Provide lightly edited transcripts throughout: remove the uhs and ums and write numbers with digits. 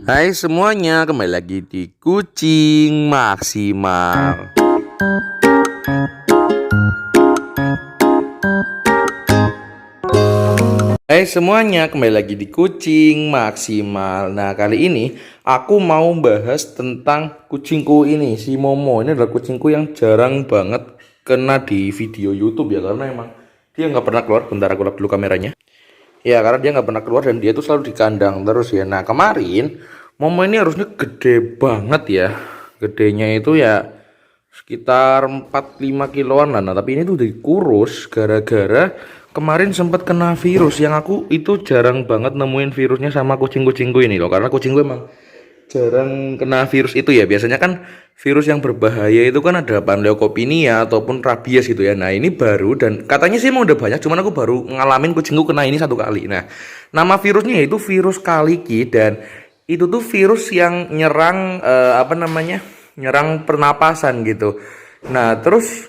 Hai semuanya, kembali lagi di Kucing Maksimal. Hai semuanya, kembali lagi di Kucing Maksimal. Nah, kali ini aku mau bahas tentang kucingku ini, si Momo. Ini adalah kucingku yang jarang banget kena di video YouTube ya, karena emang dia nggak pernah keluar. Bentar, aku lap dulu kameranya. Ya, karena dia nggak pernah keluar dan dia tuh selalu di kandang terus ya. Nah, kemarin Momo ini harusnya gede banget ya. Gedenya itu ya sekitar 4-5 kiloan lah. Nah, tapi ini tuh dikurus gara-gara kemarin sempat kena virus yang aku itu jarang banget nemuin virusnya sama kucing-kucingku ini loh. Karena kucingku emang jarang kena virus itu ya. Biasanya kan virus yang berbahaya itu kan ada panleukopenia ataupun rabies gitu ya. Nah, ini baru dan katanya sih emang udah banyak, cuman aku baru ngalamin kucingku kena ini 1 kali. Nah, nama virusnya itu virus Kaliki dan itu tuh virus yang nyerang apa namanya? Nyerang pernapasan gitu. Nah, terus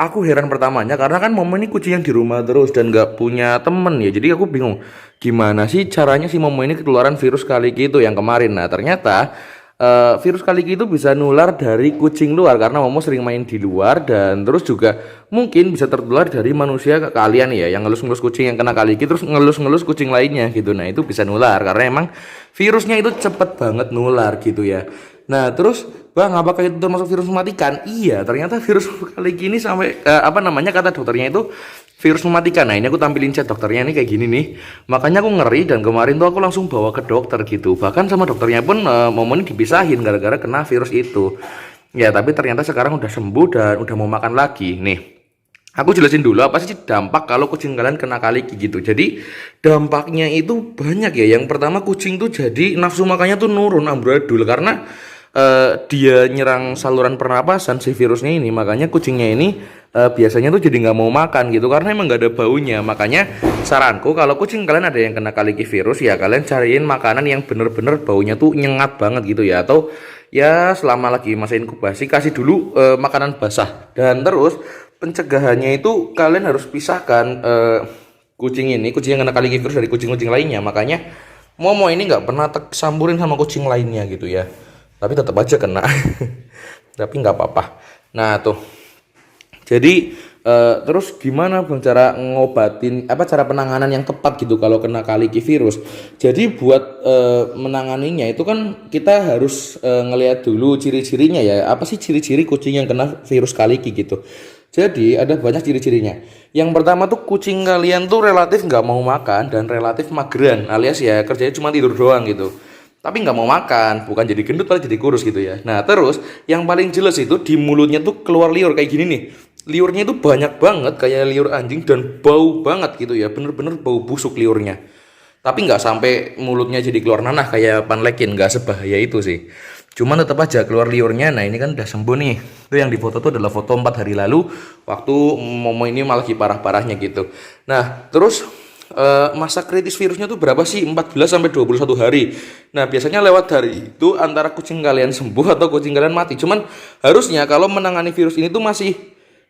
aku heran pertamanya karena kan Momo ini kucing yang di rumah terus dan nggak punya temen ya. Jadi aku bingung gimana sih caranya si Momo ini ketularan virus Kaliki itu yang kemarin. Nah, ternyata virus Kaliki itu bisa nular dari kucing luar karena Momo sering main di luar dan terus juga mungkin bisa tertular dari manusia ke kalian ya yang ngelus-ngelus kucing yang kena Kaliki terus ngelus-ngelus kucing lainnya gitu. Nah, itu bisa nular karena emang virusnya itu cepet banget nular gitu ya. Nah, terus Bang, apakah itu termasuk virus mematikan? Iya, ternyata virus kali gini sampai apa namanya kata dokternya itu virus mematikan. Nah, ini aku tampilin chat dokternya ini kayak gini nih. Makanya aku ngeri dan kemarin tuh aku langsung bawa ke dokter gitu. Bahkan sama dokternya pun momen dipisahin gara-gara kena virus itu. Ya, tapi ternyata sekarang udah sembuh dan udah mau makan lagi. Nih, aku jelasin dulu apa sih dampak kalau kucing kalian kena Kaliki gitu. Jadi dampaknya itu banyak ya. Yang pertama kucing tuh jadi nafsu makannya tuh nurun amburadul karena dia nyerang saluran pernapasan si virusnya ini. Makanya kucingnya ini biasanya tuh jadi nggak mau makan gitu karena emang nggak ada baunya. Makanya saranku kalau kucing kalian ada yang kena Kaliki virus ya kalian cariin makanan yang bener-bener baunya tuh nyengat banget gitu ya. Atau ya selama lagi masa inkubasi kasih dulu makanan basah dan terus pencegahannya itu kalian harus pisahkan kucing yang kena Kaliki virus dari kucing-kucing lainnya. Makanya Momo ini nggak pernah samburin sama kucing lainnya gitu ya, tapi tetap aja kena. Tapi nggak apa-apa. Nah tuh, jadi terus gimana bang cara ngobatin apa cara penanganan yang tepat gitu kalau kena Kaliki virus. Jadi buat menanganinya itu kan kita harus ngelihat dulu ciri-cirinya ya. Apa sih ciri-ciri kucing yang kena virus Kaliki gitu. Jadi ada banyak ciri-cirinya. Yang pertama tuh kucing kalian tuh relatif nggak mau makan dan relatif mageran, alias ya kerjanya cuma tidur doang gitu. Tapi nggak mau makan, bukan jadi gendut malah jadi kurus gitu ya. Nah terus yang paling jelas itu di mulutnya tuh keluar liur kayak gini nih. Liurnya itu banyak banget kayak liur anjing dan bau banget gitu ya. Bener-bener bau busuk liurnya. Tapi nggak sampai mulutnya jadi keluar nanah kayak panlekin, nggak sebahaya itu sih. Cuman tetap aja keluar liurnya. Nah ini kan udah sembuh nih. Itu yang difoto tuh adalah foto 4 hari lalu waktu Momo ini malah lagi parah-parahnya gitu. Nah terus masa kritis virusnya tuh berapa sih? 14 sampai 21 hari. Nah, biasanya lewat dari itu antara kucing kalian sembuh atau kucing kalian mati. Cuman harusnya kalau menangani virus ini tuh masih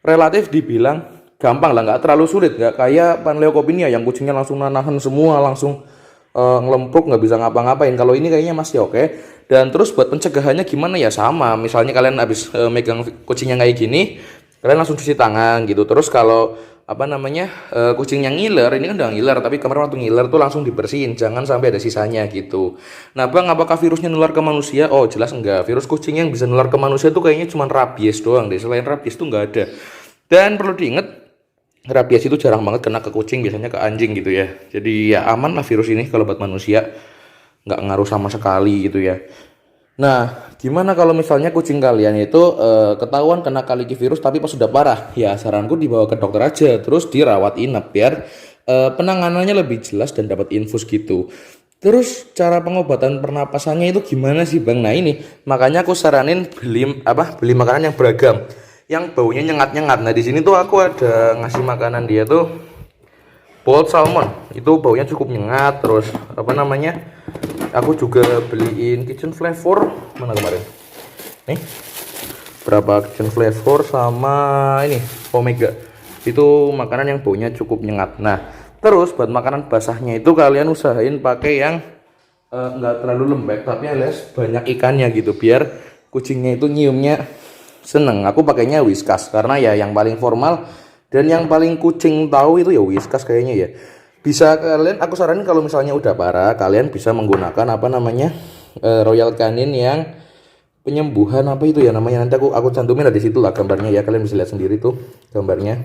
relatif dibilang gampang lah, nggak terlalu sulit, nggak kayak panleukopenia yang kucingnya langsung nahan semua, langsung ngelempuk nggak bisa ngapa-ngapain. Kalau ini kayaknya masih oke. Dan terus buat pencegahannya gimana ya sama. Misalnya kalian habis megang kucing yang kayak gini, kalian langsung cuci tangan gitu. Terus kalau apa namanya kucing yang ngiler ini kan udah ngiler tapi kemarin waktu ngiler tuh langsung dibersihin jangan sampai ada sisanya gitu. Nah bang apakah virusnya nular ke manusia? Oh jelas enggak, virus kucing yang bisa nular ke manusia tuh kayaknya cuma rabies doang deh, selain rabies tuh nggak ada. Dan perlu diingat rabies itu jarang banget kena ke kucing, biasanya ke anjing gitu ya. Jadi ya aman lah virus ini kalau buat manusia, nggak ngaruh sama sekali gitu ya. Nah, gimana kalau misalnya kucing kalian itu ketahuan kena Kaliki virus tapi pas sudah parah? Ya, saranku dibawa ke dokter aja, terus dirawat inap biar penanganannya lebih jelas dan dapat infus gitu. Terus cara pengobatan pernapasannya itu gimana sih, Bang? Nah, ini makanya aku saranin beli makanan yang beragam, yang baunya nyengat-nyengat. Nah, di sini tuh aku ada ngasih makanan dia tuh boiled salmon. Itu baunya cukup nyengat, terus apa namanya? Aku juga beliin kitchen flavor mana kemarin nih berapa kitchen flavor sama ini omega itu makanan yang baunya cukup nyengat. Nah terus buat makanan basahnya itu kalian usahain pakai yang nggak terlalu lembek tapi alias banyak ikannya gitu biar kucingnya itu nyiumnya seneng. Aku pakainya Whiskas karena ya yang paling formal dan yang paling kucing tahu itu ya Whiskas kayaknya ya. Bisa kalian, aku saranin kalau misalnya udah parah kalian bisa menggunakan apa namanya Royal Canin yang penyembuhan apa itu ya namanya, nanti aku cantumin ada di situ lah gambarnya ya, kalian bisa lihat sendiri tuh gambarnya.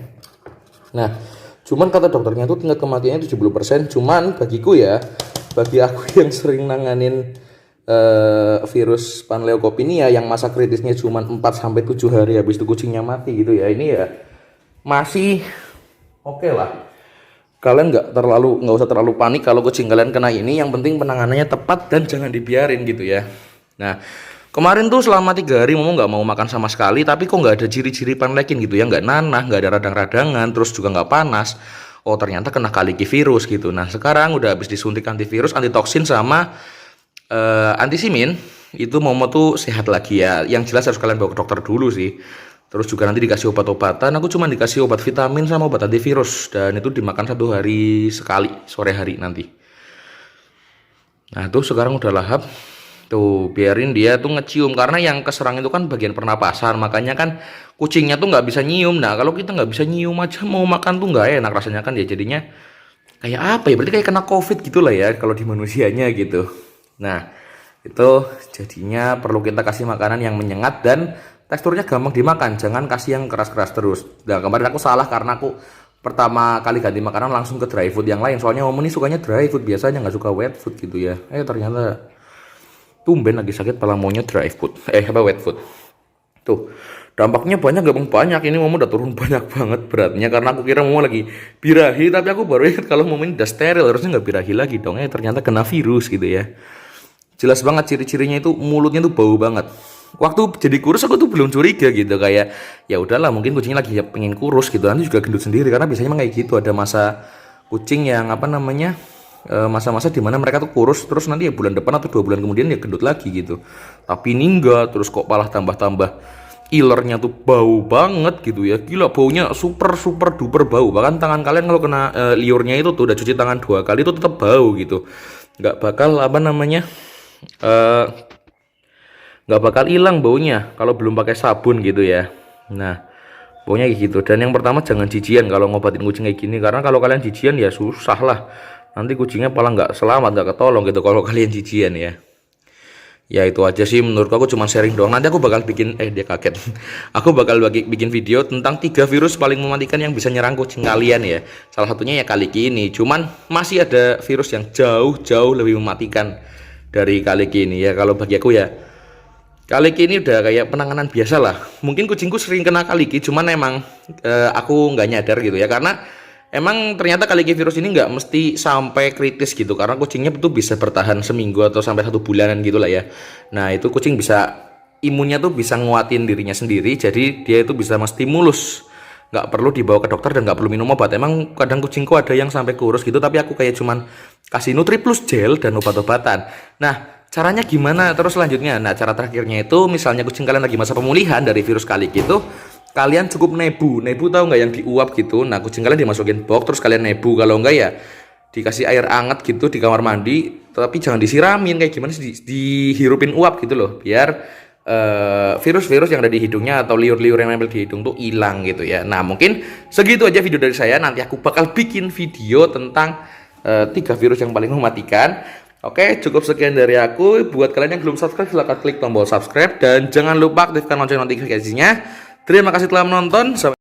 Nah cuman kata dokternya tuh tingkat kematiannya 70%. Cuman bagiku ya, bagi aku yang sering nanganin virus Panleukopenia yang masa kritisnya cuma 4-7 hari habis itu kucingnya mati gitu ya, ini ya masih oke lah. Kalian nggak usah terlalu panik kalau kucing kalian kena ini, yang penting penanganannya tepat dan jangan dibiarin gitu ya. Nah kemarin tuh selama 3 hari Momo nggak mau makan sama sekali, tapi kok nggak ada ciri-ciri panlekin gitu ya, nggak nanah, nggak ada radang-radangan, terus juga nggak panas. Oh ternyata kena kaliki virus gitu. Nah sekarang udah habis disuntik antivirus, antitoksin sama antisimin, itu Momo tuh sehat lagi ya. Yang jelas harus kalian bawa ke dokter dulu sih. Terus juga nanti dikasih obat-obatan. Aku cuma dikasih obat vitamin sama obat antivirus dan itu dimakan 1 hari sekali sore hari nanti. Nah tuh sekarang udah lahap. Tuh biarin dia tuh ngecium karena yang keserang itu kan bagian pernapasan, makanya kan kucingnya tuh nggak bisa nyium. Nah kalau kita nggak bisa nyium aja mau makan tuh nggak enak rasanya kan ya, jadinya kayak apa ya, berarti kayak kena covid gitulah ya kalau di manusianya gitu. Nah itu jadinya perlu kita kasih makanan yang menyengat dan teksturnya gampang dimakan, jangan kasih yang keras-keras terus. Nah kemarin aku salah karena aku pertama kali ganti makanan langsung ke dry food yang lain, soalnya Om ini sukanya dry food, biasanya nggak suka wet food gitu ya. Ternyata tumben lagi sakit pala maunya dry food, wet food. Tuh dampaknya banyak, gak banyak, ini Momo udah turun banyak banget beratnya karena aku kira Momo lagi birahi, tapi aku baru ingat kalau Momo ini udah steril, harusnya nggak birahi lagi dong. Ternyata kena virus gitu ya. Jelas banget ciri-cirinya itu, mulutnya tuh bau banget. Waktu jadi kurus aku tuh belum curiga gitu, kayak ya udahlah mungkin kucingnya lagi pengen kurus gitu, nanti juga gendut sendiri karena biasanya emang kayak gitu, ada masa kucing yang apa namanya masa-masa dimana mereka tuh kurus terus nanti ya bulan depan atau 2 bulan kemudian ya gendut lagi gitu. Tapi ini enggak, terus kok malah tambah-tambah ilernya tuh bau banget gitu ya, gila baunya super super duper bau. Bahkan tangan kalian kalau kena liurnya itu tuh udah cuci tangan 2 kali itu tetap bau gitu, nggak bakal apa namanya nggak bakal hilang baunya kalau belum pakai sabun gitu ya. Nah baunya kayak gitu. Dan yang pertama jangan jijian kalau ngobatin kucing kayak gini, karena kalau kalian jijian ya susah lah, nanti kucingnya paling nggak selamat, nggak ketolong gitu kalau kalian jijian ya. Ya itu aja sih menurut aku, cuma sharing doang. Nanti aku bakal bikin dia kaget aku bakal bikin video tentang 3 virus paling mematikan yang bisa nyerang kucing kalian ya. Salah satunya ya kaliki ini, cuman masih ada virus yang jauh-jauh lebih mematikan dari kaliki ini ya. Kalau bagi aku ya kaliki ini udah kayak penanganan biasa lah. Mungkin kucingku sering kena kaliki, cuman emang aku nggak nyadar gitu ya, karena emang ternyata kaliki virus ini nggak mesti sampai kritis gitu, karena kucingnya tuh bisa bertahan seminggu atau sampai 1 bulanan gitu lah ya. Nah itu kucing bisa, imunnya tuh bisa nguatin dirinya sendiri, jadi dia itu bisa stimulus, nggak perlu dibawa ke dokter dan nggak perlu minum obat. Emang kadang kucingku ada yang sampai kurus gitu, tapi aku kayak cuman kasih Nutri Plus gel dan obat-obatan. Nah caranya gimana terus selanjutnya? Nah cara terakhirnya itu misalnya kucing kalian lagi masa pemulihan dari virus kaliki itu, kalian cukup nebu tahu nggak yang diuap gitu. Nah kucing kalian dimasukin box terus kalian nebu, kalau enggak ya dikasih air hangat gitu di kamar mandi, tapi jangan disiramin, kayak gimana sih, dihirupin uap gitu loh, biar virus-virus yang ada di hidungnya atau liur-liur yang nempel di hidung tuh hilang gitu ya. Nah mungkin segitu aja video dari saya, nanti aku bakal bikin video tentang 3 virus yang paling mematikan. Oke, cukup sekian dari aku. Buat kalian yang belum subscribe, silahkan klik tombol subscribe dan jangan lupa aktifkan lonceng notifikasinya. Terima kasih telah menonton. Sampai